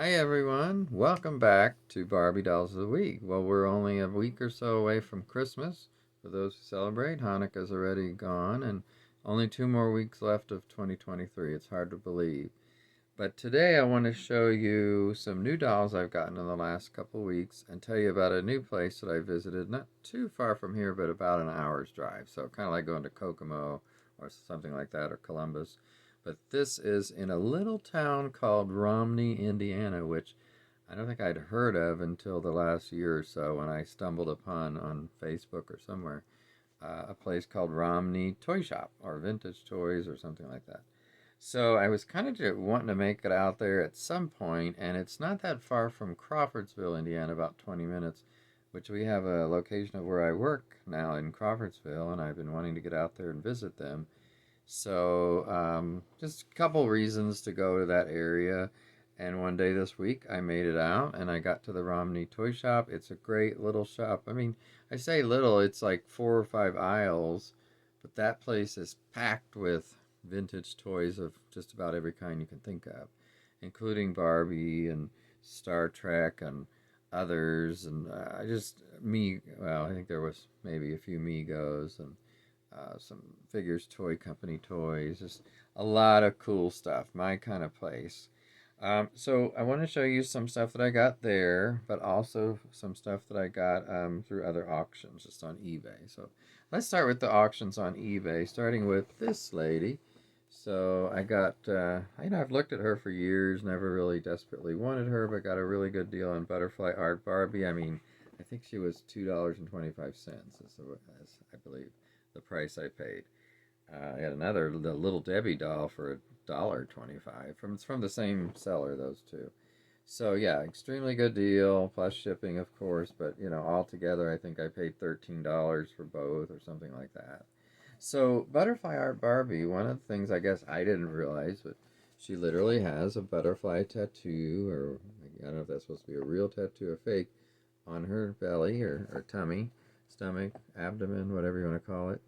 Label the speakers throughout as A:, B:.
A: Hi everyone, welcome back to Barbie Dolls of the Week. Well, we're only a week or so away from Christmas. For those who celebrate, Hanukkah's already gone, and only 2 more weeks left of 2023. It's hard to believe. But today I want to show you some new dolls I've gotten in the last couple weeks and tell you about a new place that I visited, not too far from here, but about an hour's drive. So kind of like going to Kokomo or something like that, or Columbus. But this is in a little town called Romney, Indiana, which I don't think I'd heard of until the last year or so when I stumbled upon on Facebook or somewhere a place called Romney Toy Shop or Vintage Toys or something like that. So I was kind of wanting to make it out there at some point, and it's not that far from Crawfordsville, Indiana, about 20 minutes, which we have a location of where I work now in Crawfordsville, and I've been wanting to get out there and visit them. So just a couple reasons to go to that area. And one day this week, I made it out and I got to the Romney Toy Shop. It's a great little shop. I mean, I say little, it's like 4 or 5 aisles, but that place is packed with vintage toys of just about every kind you can think of, including Barbie and Star Trek and others. And I think there was maybe a few Migos and some figures, toy company toys, just a lot of cool stuff. My kind of place. So I want to show you some stuff that I got there, but also some stuff that I got through other auctions, just on eBay. So let's start with the auctions on eBay, starting with this lady. So I got, I've looked at her for years, never really desperately wanted her, but got a really good deal on Butterfly Art Barbie. I mean, I think she was $2.25, as I believe the price I paid. I had the Little Debbie doll for $1.25 from it's from the same seller, those two. So yeah, extremely good deal plus shipping, of course. But altogether, I think I paid $13 for both or something like that. So Butterfly Art Barbie, one of the things I guess I didn't realize, but she literally has a butterfly tattoo, or I don't know if that's supposed to be a real tattoo or fake, on her belly or tummy, stomach, abdomen, whatever you want to call it.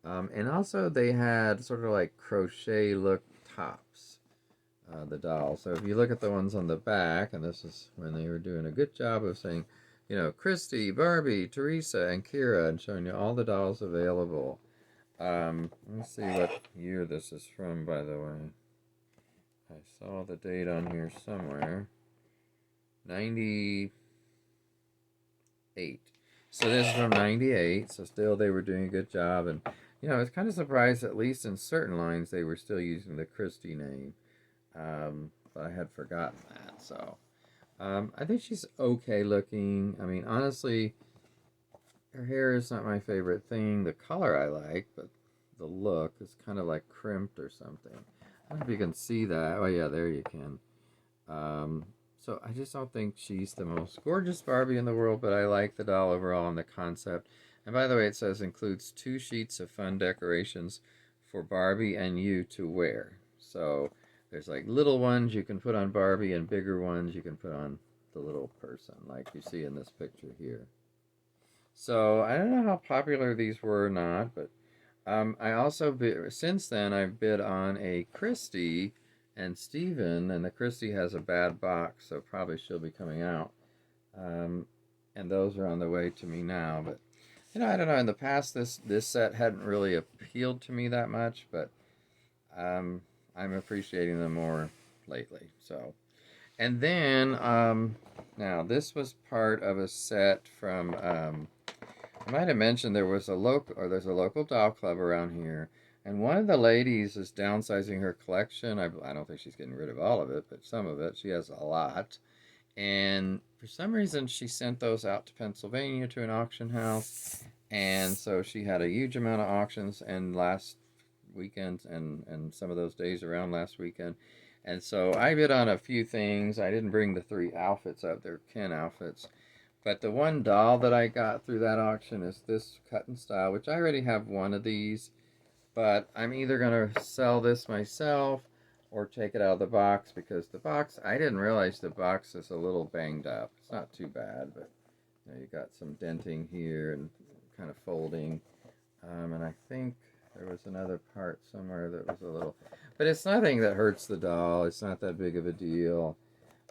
A: And also, they had sort of like crochet look tops, the doll. So if you look at the ones on the back, and this is when they were doing a good job of saying, Christy, Barbie, Teresa, and Kira, and showing you all the dolls available. Let me see what year this is from, by the way. I saw the date on here somewhere. 98. So this is from 98, so still they were doing a good job. And, I was kind of surprised, at least in certain lines, they were still using the Christie name. But I had forgotten that, so. I think she's okay looking. I mean, honestly, her hair is not my favorite thing. The color I like, but the look is kind of like crimped or something. I don't know if you can see that. Oh, yeah, there you can. Um, so I just don't think she's the most gorgeous Barbie in the world, but I like the doll overall and the concept. And by the way, it says includes 2 sheets of fun decorations for Barbie and you to wear. So there's like little ones you can put on Barbie and bigger ones you can put on the little person, like you see in this picture here. So I don't know how popular these were or not, but I also since then I've bid on a Christie and Steven, and the Christie has a bad box, so probably she'll be coming out. Um, and those are on the way to me now. But I don't know. In the past, this set hadn't really appealed to me that much, but um, I'm appreciating them more lately. So, and then now this was part of a set from. I might have mentioned there's a local doll club around here, and one of the ladies is downsizing her collection. I don't think she's getting rid of all of it, but some of it. She has a lot, and for some reason she sent those out to Pennsylvania to an auction house, and so she had a huge amount of auctions and last weekend and some of those days around last weekend. And so I bid on a few things. I didn't bring the 3 outfits up. They're Ken outfits. But the one doll that I got through that auction is this cut and style, which I already have one of these. But I'm either going to sell this myself or take it out of the box, because the box, I didn't realize the box is a little banged up. It's not too bad, but you got some denting here and kind of folding. And I think there was another part somewhere that was a little, but it's nothing that hurts the doll. It's not that big of a deal.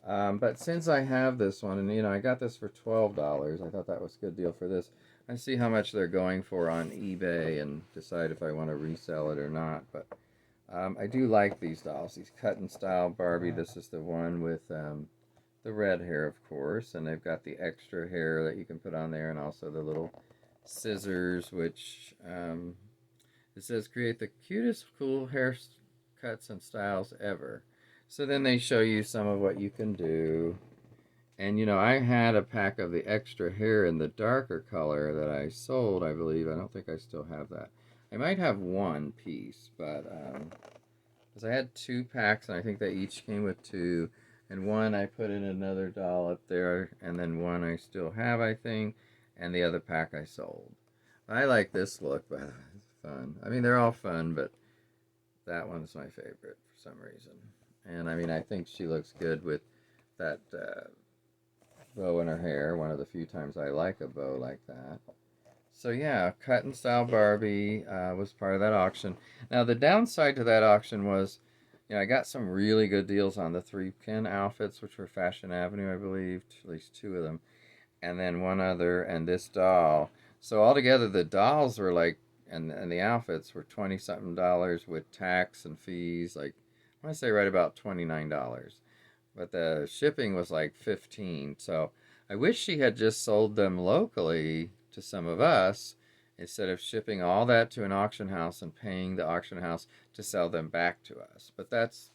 A: But since I have this one, and I got this for $12, I thought that was a good deal for this. I see how much they're going for on eBay and decide if I want to resell it or not. But I do like these dolls. These cut and style Barbie. This is the one with the red hair, of course, and they've got the extra hair that you can put on there, and also the little scissors, which it says create the cutest, cool haircuts and styles ever. So then they show you some of what you can do. And I had a pack of the extra hair in the darker color that I sold, I believe. I don't think I still have that. I might have one piece, but because I had two packs, and I think they each came with two. And one I put in another doll up there, and then one I still have, I think, and the other pack I sold. I like this look, but it's fun. I mean, they're all fun, but that one's my favorite for some reason. And I mean, I think she looks good with that bow in her hair. One of the few times I like a bow like that. So yeah, cut and style Barbie was part of that auction. Now the downside to that auction was, I got some really good deals on the 3-pin outfits, which were Fashion Avenue, I believe, at least two of them, and then one other, and this doll. So altogether, the dolls were like, and the outfits were 20 something dollars with tax and fees. Like, I want to say right about $29, but the shipping was like 15. So I wish she had just sold them locally to some of us instead of shipping all that to an auction house and paying the auction house to sell them back to us. But that's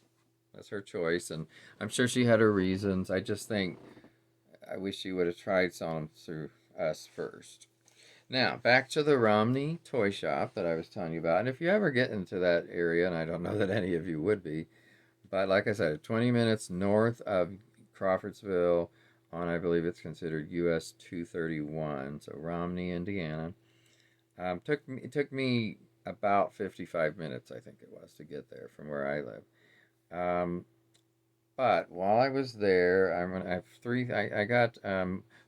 A: her choice, and I'm sure she had her reasons. I just think I wish she would have tried selling them through us first. Now, back to the Romney toy shop that I was telling you about. And if you ever get into that area, and I don't know that any of you would be, but like I said, 20 minutes north of Crawfordsville on, I believe it's considered US 231, so Romney, Indiana. It took me about 55 minutes, I think it was, to get there from where I live. But while I was there, I have three. I got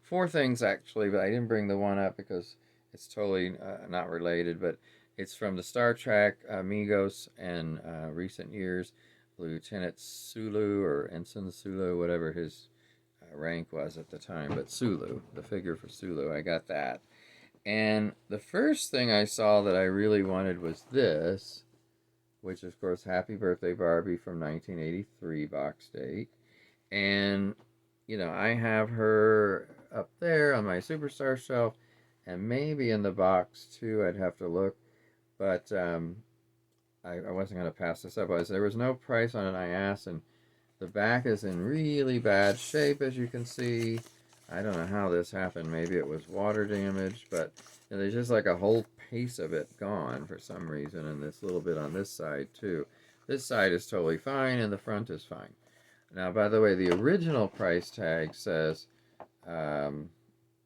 A: four things actually, but I didn't bring the one up because it's totally not related. But it's from the Star Trek Amigos and recent years. Lieutenant Sulu or Ensign Sulu, whatever his rank was at the time, but Sulu, the figure for Sulu, I got that. And the first thing I saw that I really wanted was this, which is, of course, Happy Birthday Barbie from 1983 box date. And, I have her up there on my Superstar shelf, and maybe in the box too. I'd have to look. But I wasn't going to pass this up. There was no price on it, I asked, and the back is in really bad shape, as you can see. I don't know how this happened. Maybe it was water damage, but there's just like a whole piece of it gone for some reason, and this little bit on this side too. This side is totally fine, and the front is fine. Now, by the way, the original price tag says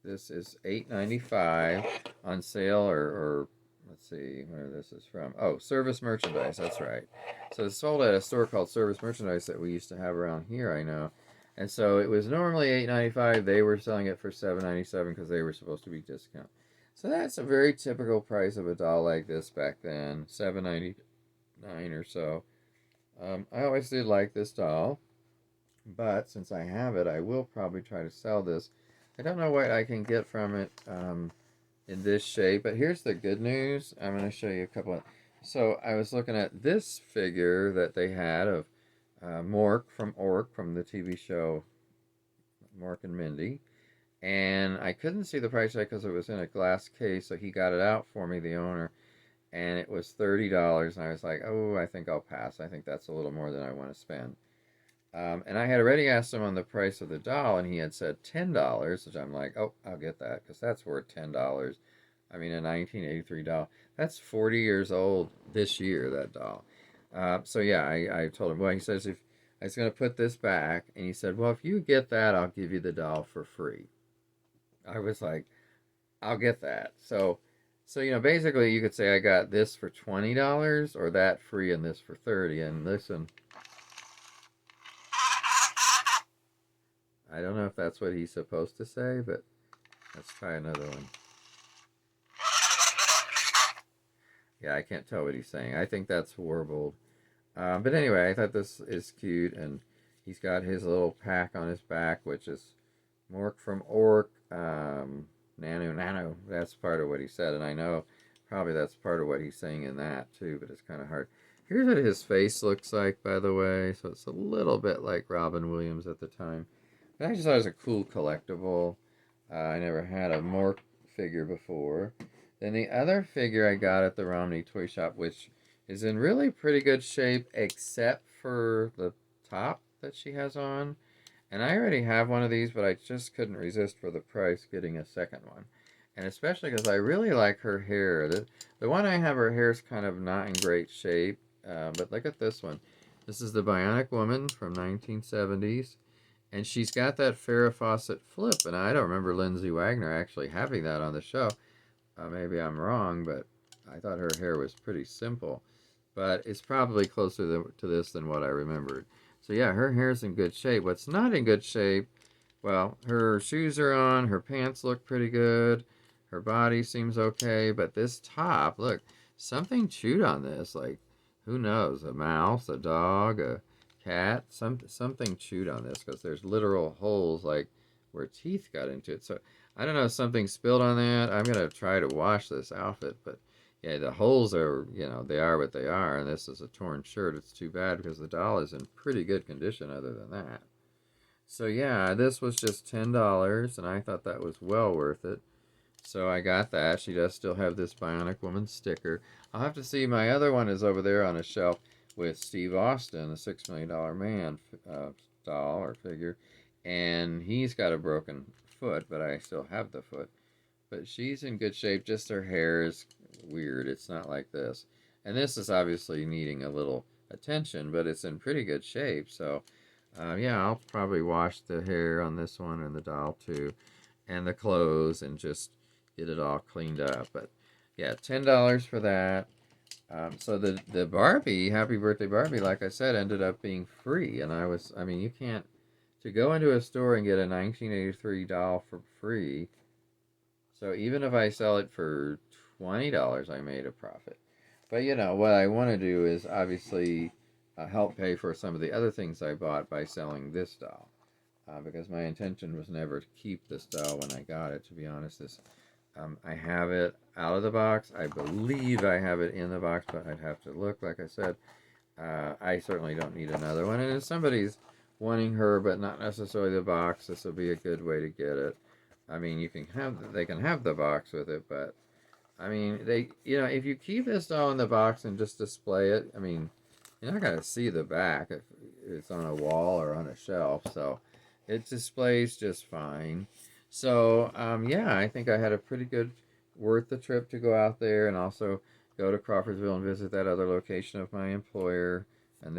A: this is $8.95 on sale, or let's see where this is from. Oh, Service Merchandise, that's right. So it's sold at a store called Service Merchandise that we used to have around here, I know. And so it was normally $8.95. They were selling it for $7.97 because they were supposed to be discount. So that's a very typical price of a doll like this back then, $7.99 or so. I always did like this doll, but since I have it, I will probably try to sell this. I don't know what I can get from it in this shape, but here's the good news. I'm going to show you a couple of... So I was looking at this figure that they had of Mork from Ork from the TV show Mork and Mindy. And I couldn't see the price tag because it was in a glass case, so he got it out for me, the owner, and it was $30. And I was like, oh, I think I'll pass. I think that's a little more than I want to spend. And I had already asked him on the price of the doll, and he had said $10, which I'm like, oh, I'll get that because that's worth $10. I mean, a 1983 doll. That's 40 years old this year, that doll. So yeah, I told him, well, he says, if I was going to put this back, and he said, well, if you get that, I'll give you the doll for free. I was like, I'll get that. So basically you could say I got this for $20 or that free and this for 30. And listen, I don't know if that's what he's supposed to say, but let's try another one. Yeah, I can't tell what he's saying. I think that's warbled. But anyway, I thought this is cute, and He's got his little pack on his back, which is Mork from Ork. Nano. That's part of what he said, and I know probably that's part of what he's saying in that too, but it's kind of hard. Here's what his face looks like, by the way. So it's a little bit like Robin Williams at the time. But I just thought it was a cool collectible. I never had a Mork figure before. Then the other figure I got at the Romney Toy Shop, which is in really pretty good shape, except for the top that she has on. And I already have one of these, but I just couldn't resist for the price getting a second one. And especially because I really like her hair. The one I have, her hair's kind of not in great shape. But look at this one. This is the Bionic Woman from 1970s. And she's got that Farrah Fawcett flip. And I don't remember Lindsay Wagner actually having that on the show. Maybe I'm wrong, but I thought her hair was pretty simple. But it's probably closer to this than what I remembered. So yeah, her hair's in good shape. What's not in good shape, well, her shoes are on, her pants look pretty good, her body seems okay, but this top, look, something chewed on this. Like, who knows, a mouse, a dog, a cat, something chewed on this because there's literal holes like where teeth got into it. So I don't know if something spilled on that. I'm going to try to wash this outfit, but yeah, the holes are, they are what they are, and this is a torn shirt. It's too bad because the doll is in pretty good condition other than that. So yeah, this was just $10, and I thought that was well worth it. So I got that. She does still have this Bionic Woman sticker. I'll have to see. My other one is over there on a shelf with Steve Austin, the $6 Million Man doll or figure, and he's got a broken foot, but I still have the foot. But she's in good shape, just her hair is weird. It's not like this. And this is obviously needing a little attention, but it's in pretty good shape. So, yeah, I'll probably wash the hair on this one and the doll too, and the clothes, and just get it all cleaned up. But yeah, $10 for that. So the Barbie, Happy Birthday Barbie, like I said, ended up being free. And I mean, you can't, to go into a store and get a 1983 doll for free. So even if I sell it for $20, I made a profit. But what I want to do is obviously help pay for some of the other things I bought by selling this doll. Because my intention was never to keep this doll when I got it, to be honest. I have it out of the box. I believe I have it in the box, but I'd have to look. Like I said, I certainly don't need another one. And if somebody's wanting her, but not necessarily the box, this will be a good way to get it. I mean, they can have the box with it, but I mean, if you keep this doll in the box and just display it, I mean, you're not gonna see the back if it's on a wall or on a shelf, so it displays just fine. So, yeah, I think I had a pretty good, worth the trip to go out there and also go to Crawfordsville and visit that other location of my employer and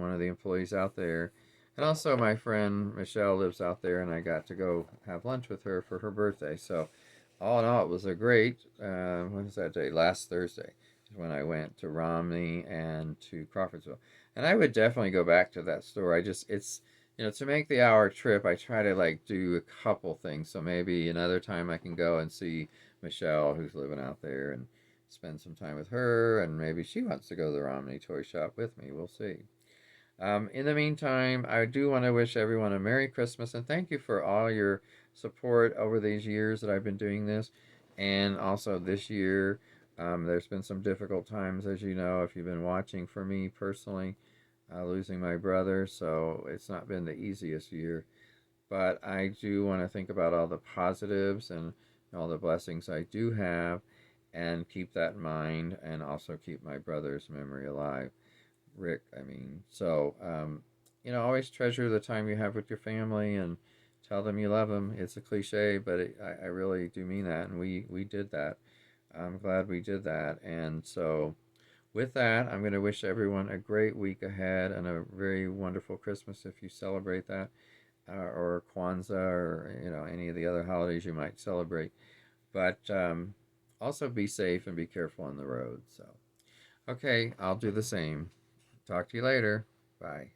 A: one of the employees out there. And also, my friend Michelle lives out there, and I got to go have lunch with her for her birthday. So, all in all, it was a great, what was that day? Last Thursday is when I went to Romney and to Crawfordsville. And I would definitely go back to that store. To make the hour trip, I try to like do a couple things. So maybe another time I can go and see Michelle, who's living out there, and spend some time with her. And maybe she wants to go to the Romney Toy Shop with me. We'll see. In the meantime, I do want to wish everyone a Merry Christmas and thank you for all your support over these years that I've been doing this. And also this year, there's been some difficult times, as you know, if you've been watching, for me personally, losing my brother. So it's not been the easiest year. But I do want to think about all the positives and all the blessings I do have and keep that in mind, and also keep my brother's memory alive. Rick, I mean. So, always treasure the time you have with your family and tell them you love them. It's a cliche, but I really do mean that, and we did that. I'm glad we did that. And so, with that, I'm going to wish everyone a great week ahead and a very wonderful Christmas if you celebrate that, or Kwanzaa, or any of the other holidays you might celebrate. But also be safe and be careful on the road. So, okay, I'll do the same. Talk to you later. Bye.